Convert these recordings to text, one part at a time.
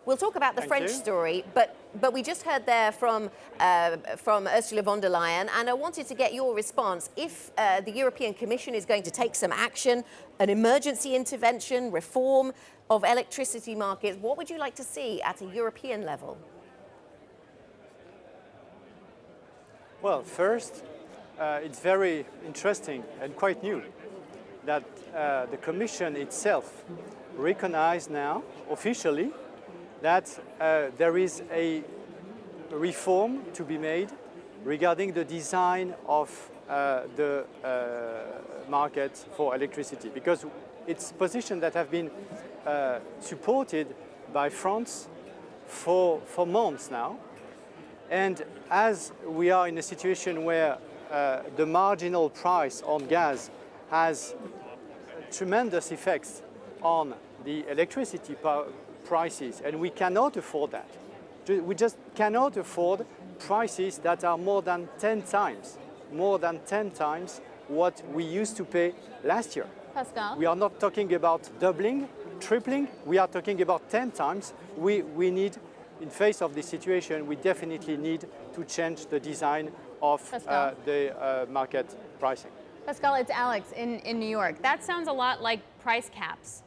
We'll talk about the French story, but we just heard there from Ursula von der Leyen, and I wanted to get your response. If the European Commission is going to take some action, an emergency intervention, reform of electricity markets, what would you like to see at a European level? Well, first, it's very interesting and quite new that the Commission itself recognized now officially that there is a reform to be made regarding the design of the market for electricity, because it's positions that have been supported by France for months now. And as we are in a situation where the marginal price on gas has tremendous effects on the electricity prices, and we cannot afford that. We just cannot afford prices that are more than 10 times what we used to pay last year. Pascal? We are not talking about doubling, tripling, we are talking about 10 times. We need, in face of this situation, we definitely need to change the design of the market pricing. Pascal, it's Alix in New York. That sounds a lot like price caps.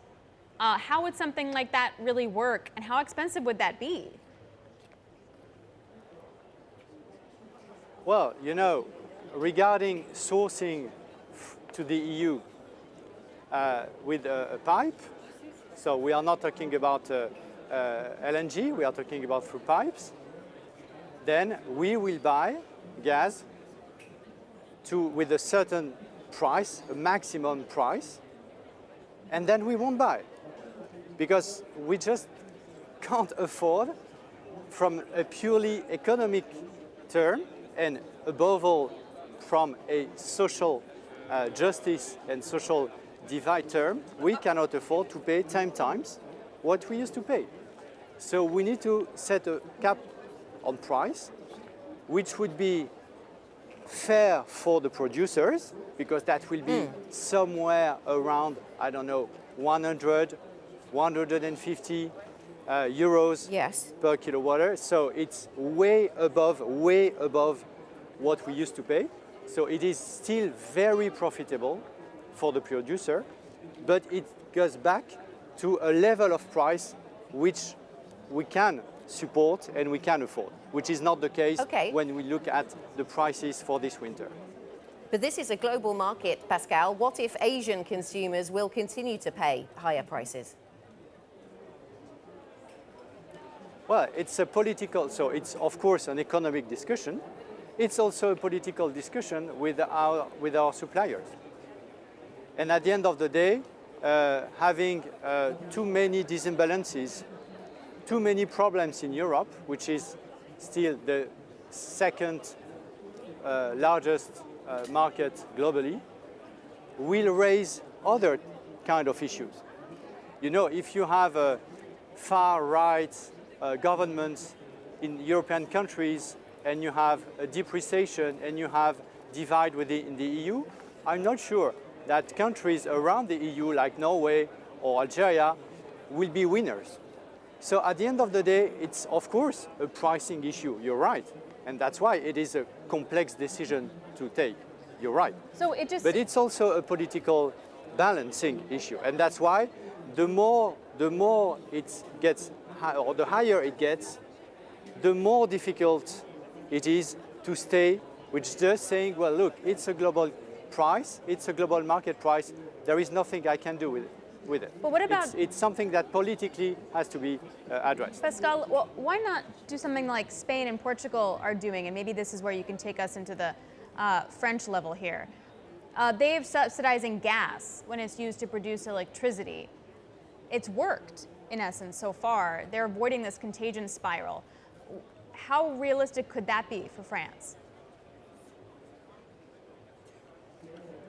How would something like that really work, and how expensive would that be? Well, you know, regarding sourcing to the EU with a pipe, so we are not talking about LNG, we are talking about through pipes, then we will buy gas with a certain price, a maximum price, and then we won't buy. Because we just can't afford, from a purely economic term, and above all from a social justice and social divide term, we cannot afford to pay 10 times what we used to pay. So we need to set a cap on price, which would be fair for the producers, because that will be somewhere around, I don't know, 150 euros per kilowatt. So it's way above what we used to pay. So it is still very profitable for the producer, but it goes back to a level of price which we can support and we can afford, which is not the case when we look at the prices for this winter. But this is a global market, Pascal. What if Asian consumers will continue to pay higher prices? Well, it's a political, so it's of course an economic discussion. It's also a political discussion with our suppliers. And at the end of the day, having too many disimbalances, too many problems in Europe, which is still the second largest market globally, will raise other kind of issues. You know, if you have a far-right governments in European countries, and you have a depreciation, and you have divide in the EU, I'm not sure that countries around the EU, like Norway or Algeria, will be winners. So at the end of the day, it's of course a pricing issue, you're right. And that's why it is a complex decision to take, you're right. So but it's also a political balancing issue. And that's why the more it gets, or the higher it gets, the more difficult it is to stay with just saying, well, look, it's a global price, it's a global market price, there is nothing I can do with it. But what about... It's something that politically has to be addressed. Pascal, well, why not do something like Spain and Portugal are doing, and maybe this is where you can take us into the French level here. They're subsidizing gas when it's used to produce electricity. It's worked, in essence, so far. They're avoiding this contagion spiral. How realistic could that be for France?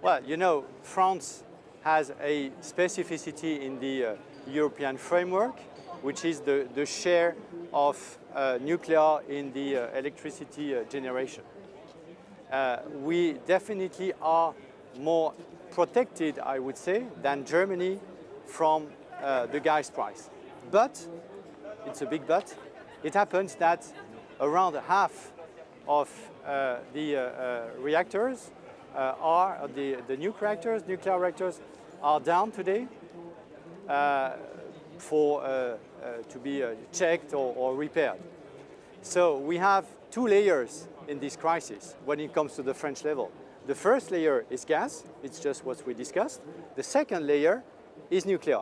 Well, you know, France has a specificity in the European framework, which is the share of nuclear in the electricity generation. We definitely are more protected, I would say, than Germany from the gas price. But it's a big but, it happens that around half of the reactors are, the nuclear reactors are down today to be checked or repaired. So we have two layers in this crisis when it comes to the French level. The first layer is gas, it's just what we discussed. The second layer is nuclear.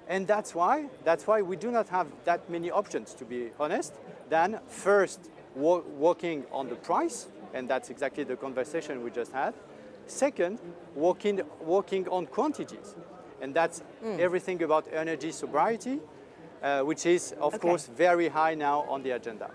And that's why we do not have that many options, to be honest, than first working on the price, and that's exactly the conversation we just had. Second, working on quantities, and that's everything about energy sobriety, which is, of course, very high now on the agenda.